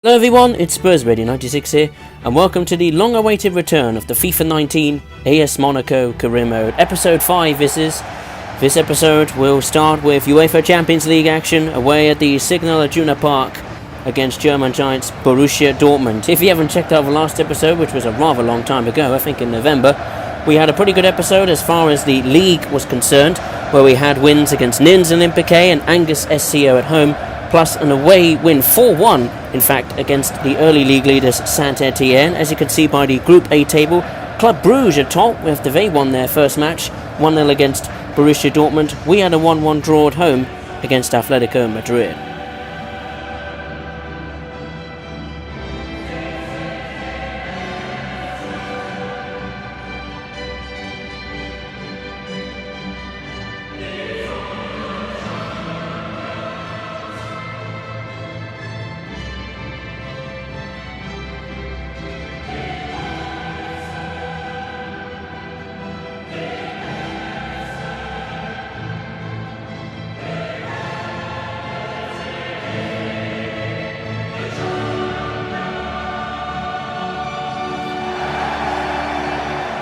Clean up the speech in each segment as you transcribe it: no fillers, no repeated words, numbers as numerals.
Hello everyone, it's Spurs Radio 96 here, and welcome to the long-awaited return of the FIFA 19 AS Monaco career mode. Episode 5 this is. This episode will start with UEFA Champions League action away at the Signal Iduna Park against German giants Borussia Dortmund. If you haven't checked out the last episode, which was a rather long time ago, I think in November, we had a pretty good episode as far as the league was concerned, where we had wins against Nins Olympique and Angus SCO at home, plus an away win 4-1, in fact, against the early league leaders Saint-Etienne. As you can see by the Group A table, Club Brugge at top, after they won their first match, 1-0 against Borussia Dortmund. We had a 1-1 draw at home against Atletico Madrid.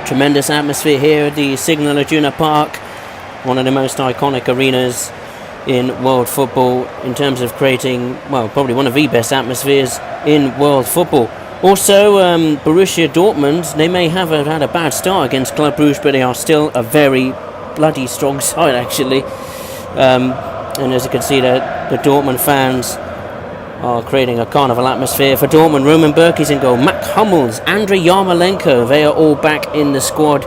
Tremendous atmosphere here at the Signal Iduna Park, one of the most iconic arenas in world football in terms of creating, well, probably one of the best atmospheres in world football. Also, Borussia Dortmund, they may have had a bad start against Club Brugge, but they are still a very bloody strong side actually. And as you can see, the Dortmund fans are creating a carnival atmosphere for Dortmund. Roman Bürki's in goal, Matt Hummels, Andriy Yarmolenko, they are all back in the squad.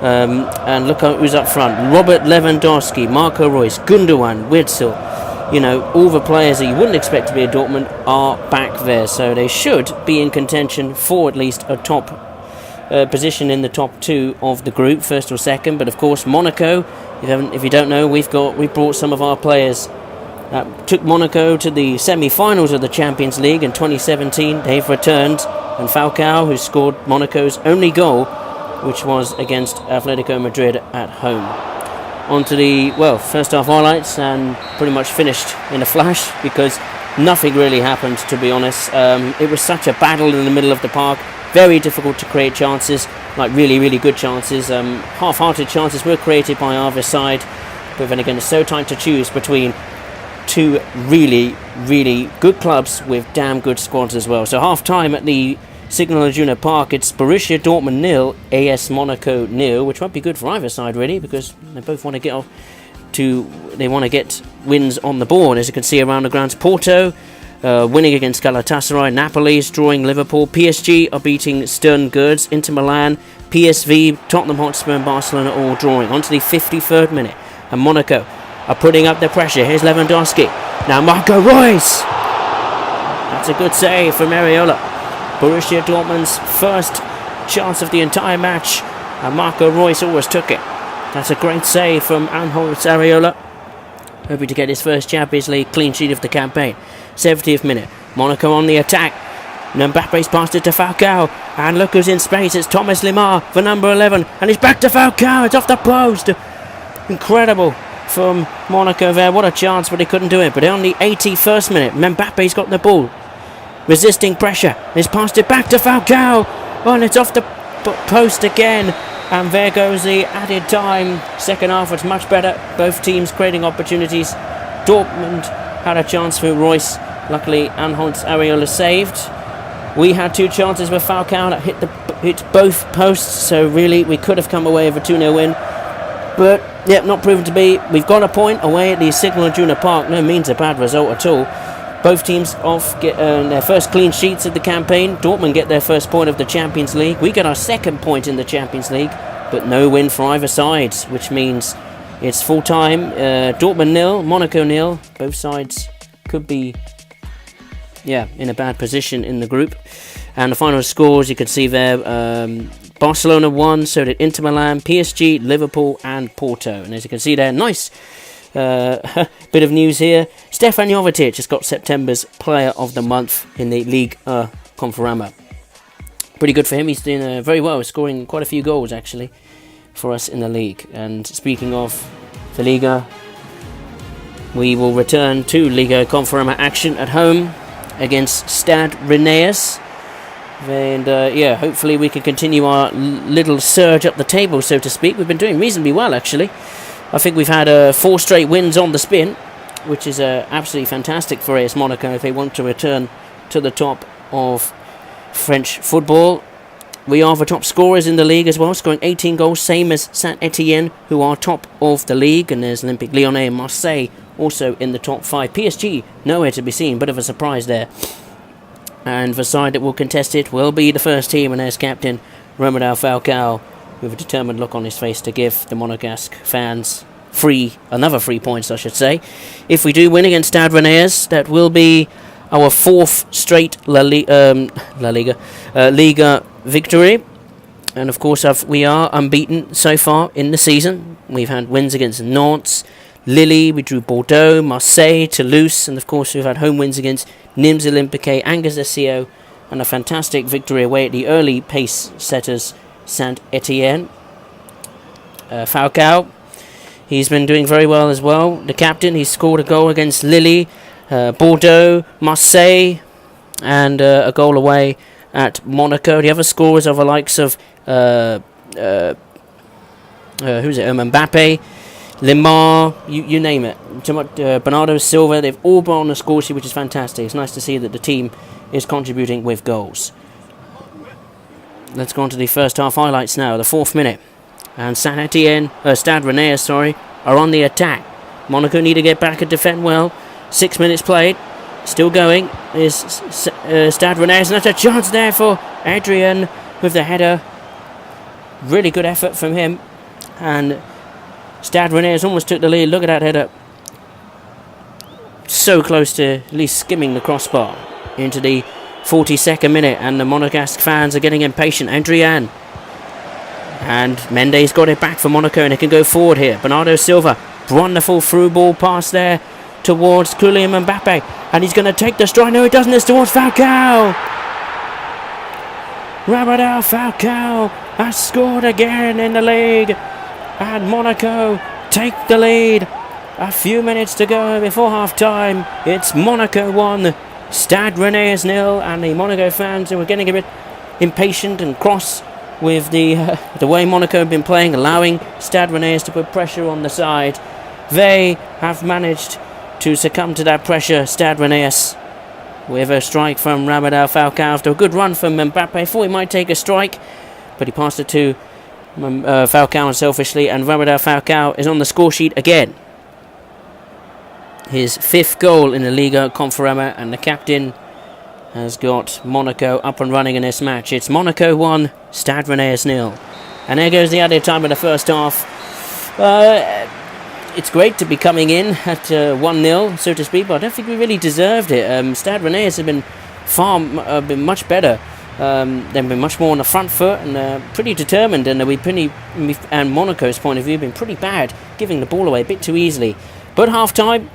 And look who's up front: Robert Lewandowski, Marco Reus, Gundogan, Witsel. You know, all the players that you wouldn't expect to be at Dortmund are back there, so they should be in contention for at least a top position in the top two of the group, first or second. But of course, Monaco, if you don't know, we brought some of our players that took Monaco to the semi-finals of the Champions League in 2017. They've returned, and Falcao, who scored Monaco's only goal, which was against Atletico Madrid at home. On to the, first half highlights, and pretty much finished in a flash because nothing really happened, to be honest. It was such a battle in the middle of the park, very difficult to create chances, like really, really good chances. Half-hearted chances were created by either side, but then again, it's so tight to choose between two really, really good clubs with damn good squads as well. So half-time at the Signal Iduna Park, it's Borussia Dortmund 0, AS Monaco 0, which won't be good for either side really, because they both want to get wins on the board. As you can see around the grounds, Porto winning against Galatasaray, Napoli is drawing Liverpool, PSG are beating Stern Gerds, Inter Milan, PSV, Tottenham Hotspur and Barcelona all drawing. On to the 53rd minute, and Monaco are putting up their pressure. Here's Lewandowski. Now Marco Reus. That's a good save from Areola. Borussia Dortmund's first chance of the entire match, and Marco Reus always took it. That's a great save from Anholz Areola, hoping to get his first Champions League clean sheet of the campaign. 70th minute, Monaco on the attack. Mbappe's passed it to Falcao, and look who's in space. It's Thomas Lemar for number 11, and he's back to Falcao. It's off the post. Incredible from Monaco there. What a chance, but he couldn't do it. But on the 81st minute, Mbappe's got the ball, resisting pressure. He's passed it back to Falcao. Oh, and it's off the post again. And there goes the added time. Second half was much better. Both teams creating opportunities. Dortmund had a chance through Reus. Luckily, Anholz Areola saved. We had two chances with Falcao that hit both posts. So really, we could have come away with a 2-0 win. But, not proven to be. We've got a point away at the Signal Iduna Park. No means a bad result at all. Both teams get their first clean sheets of the campaign. Dortmund get their first point of the Champions League. We get our second point in the Champions League, but no win for either side, which means it's full time. Dortmund 0, Monaco 0. Both sides could be, in a bad position in the group. And the final scores you can see there: Barcelona 1, so did Inter Milan, PSG, Liverpool, and Porto. And as you can see there, nice. Bit of news here. Stefan Jovetic has got September's Player of the Month in the Ligue Conforama. Pretty good for him. He's doing very well, scoring quite a few goals actually for us in the league. And speaking of the Liga, we will return to Liga Conforama action at home against Stade Rennais. And yeah, hopefully we can continue our little surge up the table, so to speak. We've been doing reasonably well, actually. I think we've had 4 straight wins on the spin, which is absolutely fantastic for AS Monaco if they want to return to the top of French football. We are the top scorers in the league as well, scoring 18 goals, same as Saint-Etienne, who are top of the league. And there's Olympique Lyonnais and Marseille also in the top 5. PSG, nowhere to be seen, bit of a surprise there. And the side that will contest it will be the first team, and there's captain Romelu Falcao, with a determined look on his face to give the Monegasque fans another 3 points, I should say. If we do win against Stade Rennais, that will be our 4th straight Liga victory. And of course, we are unbeaten so far in the season. We've had wins against Nantes, Lille, we drew Bordeaux, Marseille, Toulouse, and of course we've had home wins against Nîmes Olympique, Angers SCO, and a fantastic victory away at the early pace setters Saint-Etienne. Falcao, he's been doing very well as well. The captain, he scored a goal against Lille, Bordeaux, Marseille, and a goal away at Monaco. The other scorers are the likes of Mbappe, Lemar, you name it. Bernardo Silva, they've all been on the score sheet, which is fantastic. It's nice to see that the team is contributing with goals. Let's go on to the first half highlights now, the 4th minute. And Stade Rennais, are on the attack. Monaco need to get back and defend well. 6 minutes played. Still going is Stade Rennais, and that's a chance there for Adrien with the header. Really good effort from him. And Stade Rennais almost took the lead. Look at that header. So close to at least skimming the crossbar into the 42nd minute, and the Monegasque fans are getting impatient. Adrien. And Mendes got it back for Monaco, and it can go forward here. Bernardo Silva, wonderful through ball pass there towards Kylian Mbappe, and he's going to take the strike. No, he doesn't. It's towards Falcao. Romelu Falcao has scored again in the league, and Monaco take the lead. A few minutes to go before half time. It's Monaco 1, Stade Rennais 0, and the Monaco fans who were getting a bit impatient and cross with the way Monaco have been playing, allowing Stade Rennais to put pressure on the side. They have managed to succumb to that pressure. Stade Rennais with a strike from Romelu Falcao after a good run from Mbappe. Thought he might take a strike, but he passed it to Falcao unselfishly, and Romelu Falcao is on the score sheet again. His 5th goal in the Liga Conference, and the captain has got Monaco up and running in this match. It's Monaco 1, Stade Rennais 0. And there goes the added time in the first half. It's great to be coming in at 1-0, so to speak, but I don't think we really deserved it. Stade Rennais have been much better. They've been much more on the front foot and pretty determined, and and Monaco's point of view, been pretty bad, giving the ball away a bit too easily. But half-time,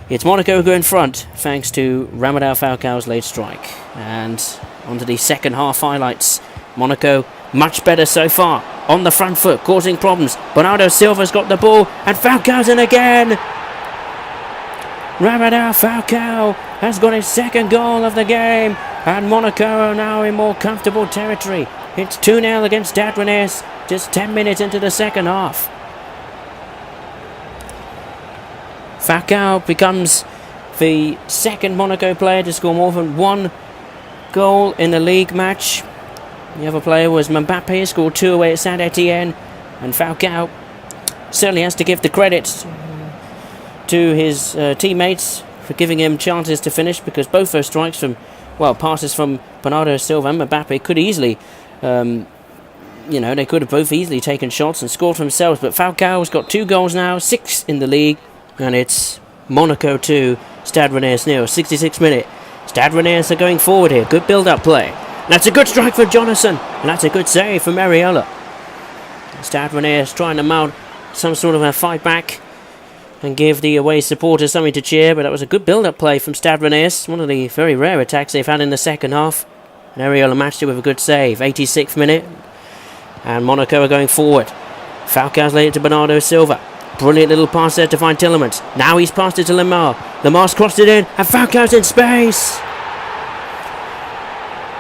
it's Monaco who go in front, thanks to Romelu Falcao's late strike. And onto the second half highlights. Monaco much better so far, on the front foot, causing problems. Bernardo Silva's got the ball, and Falcao's in again. Romelu Falcao has got his 2nd goal of the game, and Monaco are now in more comfortable territory. It's 2-0 against Stade Rennais, just 10 minutes into the second half. Falcao becomes the 2nd Monaco player to score more than 1 goal in a league match. The other player was Mbappe, who scored 2 away at Saint-Etienne, and Falcao certainly has to give the credit to his teammates for giving him chances to finish, because both those strikes passes from Bernardo Silva and Mbappe could easily, they could have both easily taken shots and scored for themselves, but Falcao's got 2 goals now, 6 in the league. And it's Monaco 2, Stade Rennais 0, 66th minute. Stade Rennais are going forward here. Good build-up play. That's a good strike for Jonathan. And that's a good save for Mariola. Stade Rennais trying to mount some sort of a fight back and give the away supporters something to cheer. But that was a good build-up play from Stade Rennais. One of the very rare attacks they've had in the second half. And Mariola matched it with a good save. 86th minute. And Monaco are going forward. Falcao's laid it to Bernardo Silva. Brilliant little pass there to find Tillemans. Now he's passed it to Lemar. Lemar's crossed it in, and Falcao's in space.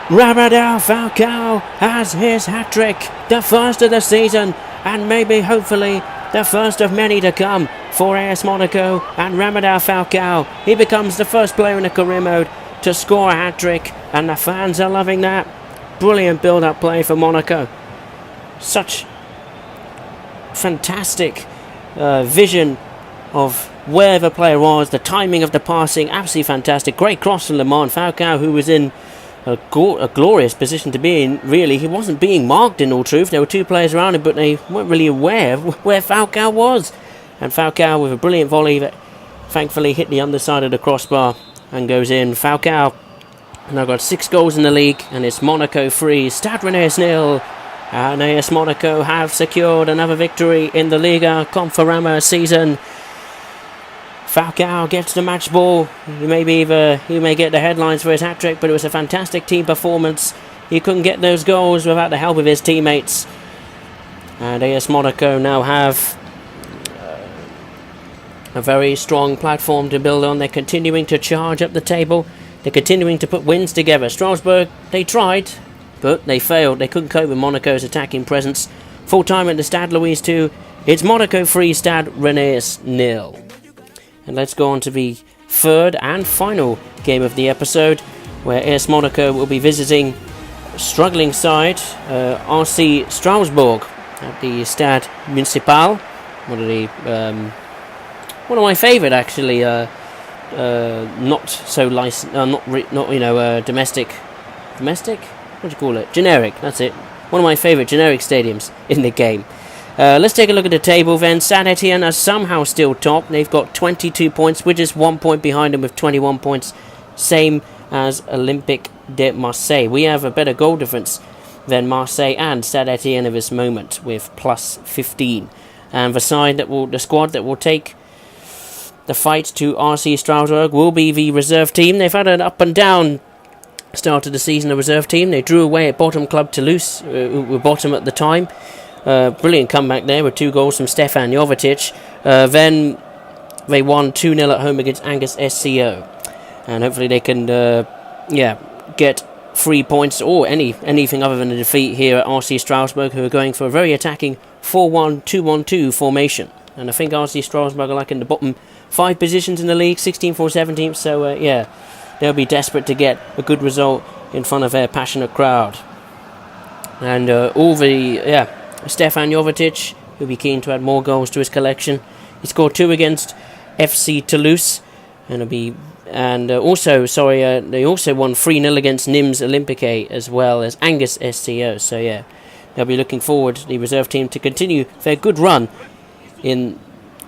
Radamel Falcao has his hat-trick, the first of the season, and maybe, hopefully, the first of many to come for AS Monaco and Radamel Falcao. He becomes the first player in the career mode to score a hat-trick, and the fans are loving that. Brilliant build-up play for Monaco. Such fantastic vision of where the player was, the timing of the passing, absolutely fantastic. Great cross from Le Mans. Falcao, who was in a glorious position to be in, really. He wasn't being marked, in all truth. There were two players around him, but they weren't really aware of where Falcao was. And Falcao, with a brilliant volley that thankfully hit the underside of the crossbar and goes in. Falcao now got 6 goals in the league, and it's Monaco 3, Stade Rennais 0. And AS Monaco have secured another victory in the Liga Conforama season. Falcao gets the match ball. He may get the headlines for his hat-trick, but it was a fantastic team performance. He couldn't get those goals without the help of his teammates. And AS Monaco now have a very strong platform to build on. They're continuing to charge up the table. They're continuing to put wins together. Strasbourg, they tried, but they failed. They couldn't cope with Monaco's attacking presence. Full time at the Stade Louis 2. It's Monaco 3, Stade Rennais 0. And let's go on to the third and final game of the episode, where AS Monaco will be visiting a struggling side, RC Strasbourg, at the Stade Municipal. One of my favourite, actually. Not so licensed, domestic. Domestic? What do you call it? Generic. That's it. One of my favourite generic stadiums in the game. Let's take a look at the table then. Saint Etienne are somehow still top. They've got 22 points. We're just 1 point behind them with 21 points. Same as Olympique de Marseille. We have a better goal difference than Marseille and Saint Etienne at this moment with plus 15. And the squad that will take the fight to RC Strasbourg will be the reserve team. They've had an up and down start of the season, the reserve team. They drew away at bottom club Toulouse, who were bottom at the time. Brilliant comeback there with 2 goals from Stefan Jovetic. Then they won 2-0 at home against Angus SCO. And hopefully they can get 3 points or anything other than a defeat here at RC Strasbourg, who are going for a very attacking 4-1-2-1-2 formation. And I think RC Strasbourg are like in the bottom 5 positions in the league, 16th or 17th. So they'll be desperate to get a good result in front of their passionate crowd. And Stefan Jovetic will be keen to add more goals to his collection. He scored 2 against FC Toulouse, and they also won 3-0 against Nîmes Olympique as well as Angus SCO. So they'll be looking forward, the reserve team, to continue their good run in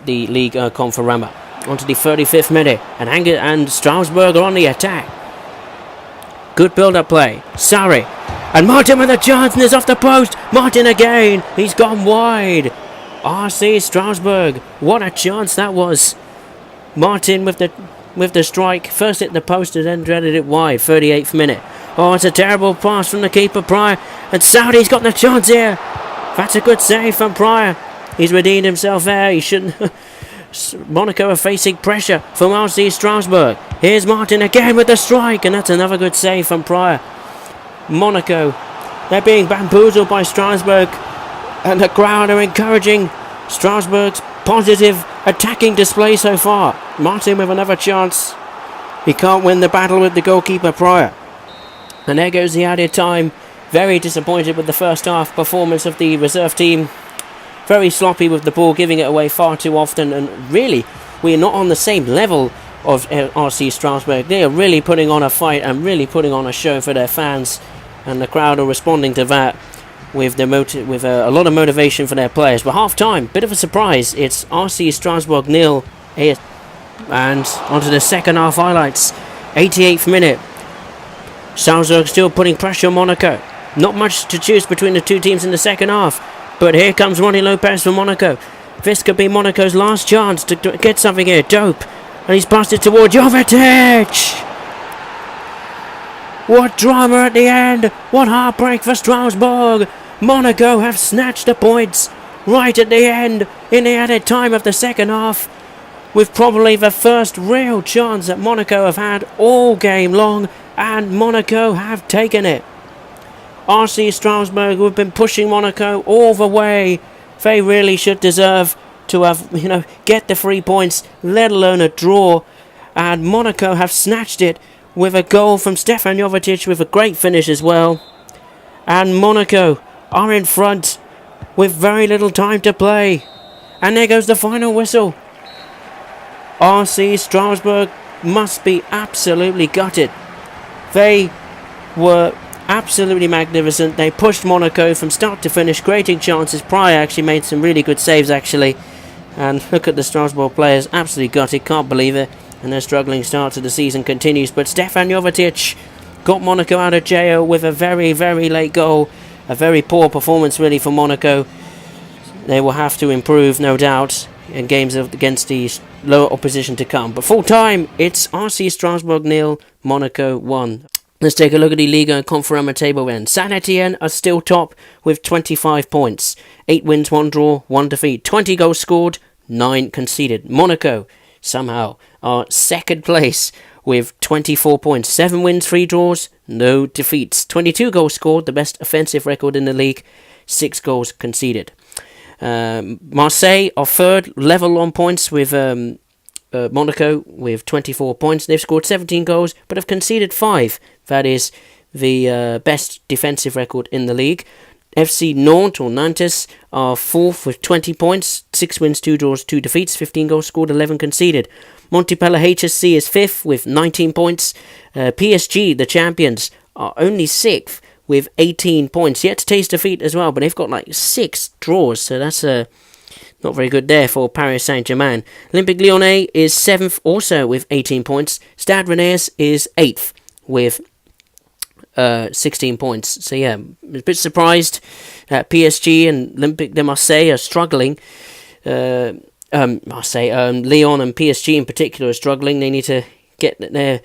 the League Conforama. On to the 35th minute, and Strasbourg are on the attack. Good build-up play. Sarri. And Martin with a chance, and is off the post. Martin again. He's gone wide. RC Strasbourg. What a chance that was. Martin with the strike. First hit the post and then threaded it wide. 38th minute. Oh, it's a terrible pass from the keeper, Pryor. And Saudi's got the chance here. That's a good save from Pryor. He's redeemed himself there. He shouldn't. Monaco are facing pressure from RC Strasbourg. Here's Martin again with the strike, and that's another good save from Pryor. Monaco, they're being bamboozled by Strasbourg, and the crowd are encouraging Strasbourg's positive attacking display so far. Martin with another chance. He can't win the battle with the goalkeeper Pryor. And there goes the added time. Very disappointed with the first half performance of the reserve team. Very sloppy with the ball, giving it away far too often, and really, we're not on the same level of RC Strasbourg. They are really putting on a fight and really putting on a show for their fans, and the crowd are responding to that with a lot of motivation for their players. But half-time, bit of a surprise. It's RC Strasbourg 0, and onto the second half highlights. 88th minute. Strasbourg still putting pressure on Monaco. Not much to choose between the two teams in the second half. But here comes Ronnie Lopez for Monaco. This could be Monaco's last chance to get something here. Dope. And he's passed it toward Jovetic. What drama at the end. What heartbreak for Strasbourg. Monaco have snatched the points right at the end in the added time of the second half, with probably the first real chance that Monaco have had all game long. and Monaco have taken it. RC Strasbourg, who have been pushing Monaco all the way, they really should deserve to have, get the 3 points, let alone a draw. And Monaco have snatched it with a goal from Stefan Jovetic with a great finish as well. And Monaco are in front with very little time to play. And there goes the final whistle. RC Strasbourg must be absolutely gutted. They were absolutely magnificent. They pushed Monaco from start to finish, creating chances. Pryor actually made some really good saves actually. And look at the Strasbourg players, absolutely gutted, can't believe it. And their struggling start to the season continues. But Stefan Jovetic got Monaco out of jail with a very, very late goal. A very poor performance really for Monaco. They will have to improve, no doubt, in games against the lower opposition to come. But full time, it's RC Strasbourg 0, Monaco 1. Let's take a look at the Liga Conference table then. Saint Etienne are still top with 25 points. 8 wins, 1 draw, 1 defeat. 20 goals scored, 9 conceded. Monaco somehow are second place with 24 points. 7 wins, 3 draws, no defeats. 22 goals scored, the best offensive record in the league. 6 goals conceded. Marseille are third, level on points with Monaco with 24 points. They've scored 17 goals but have conceded 5. That is the best defensive record in the league. FC Nantes or Nantes are fourth with 20 points. 6 wins, 2 draws, 2 defeats. 15 goals scored, 11 conceded. Montpellier HSC is 5th with 19 points. PSG, the champions, are only 6th with 18 points. Yet to taste defeat as well, but they've got like 6 draws, so that's not very good there for Paris Saint-Germain. Olympique Lyonnais is 7th also with 18 points. Stade Rennais is 8th with 16 points. So yeah, I'm a bit surprised that PSG and Olympique de Marseille are struggling. Lyon and PSG in particular are struggling. They need to get their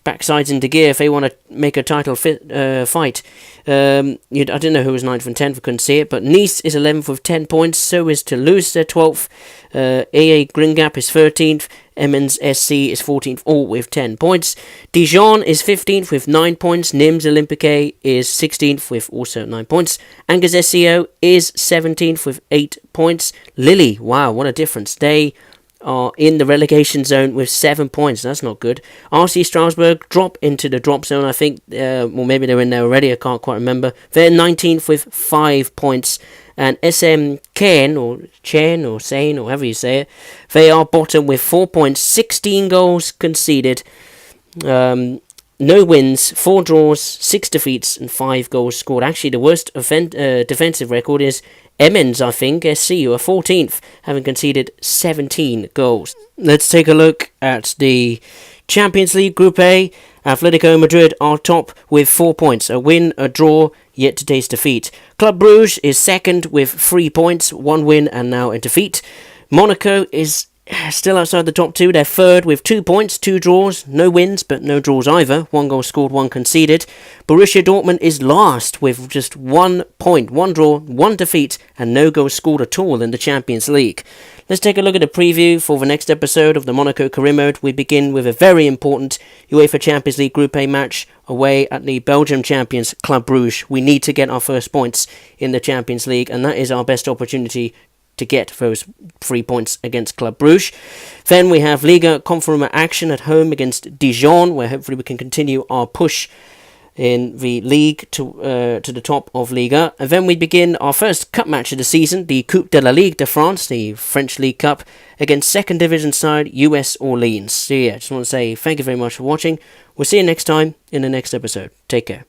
backsides into gear if they want to make a title fight. I don't know who was 9th and 10th, I couldn't see it, but Nice is 11th with 10 points, so is Toulouse, they're 12th. AA Gringap is 13th, Emmons SC is 14th, all with 10 points. Dijon is 15th with 9 points, Nîmes Olympique is 16th with also 9 points. Angers SCO is 17th with 8 points. Lille, wow, what a difference. They are in the relegation zone with 7 points. That's not good. RC Strasbourg drop into the drop zone, I think. Maybe they're in there already. I can't quite remember. They're 19th with 5 points. And SM Caen, or Chen, or Seine, or however you say it, they are bottom with 4 points. 16 goals conceded. No wins, 4 draws, 6 defeats, and 5 goals scored. Actually, the worst defensive record is Emmons, I think, SC, who are 14th, having conceded 17 goals. Let's take a look at the Champions League Group A. Atletico Madrid are top with 4 points. A win, a draw, yet to taste defeat. Club Brugge is second with 3 points, 1 win and now a defeat. Monaco is still outside the top 2. They're third with 2 points, 2 draws, no wins but no draws either. 1 goal scored, 1 conceded. Borussia Dortmund is last with just 1 point, 1 draw, 1 defeat and no goals scored at all in the Champions League. Let's take a look at a preview for the next episode of the Monaco Career Mode. We begin with a very important UEFA Champions League Group A match away at the Belgium champions Club Brugge. We need to get our first points in the Champions League, and that is our best opportunity to get those 3 points against Club Brugge. Then we have Liga Conference action at home against Dijon, where hopefully we can continue our push in the league to the top of Liga. And then we begin our first cup match of the season, the Coupe de la Ligue de France, the French League Cup, against second division side US Orleans. So yeah, just want to say thank you very much for watching. We'll see you next time in the next episode. Take care.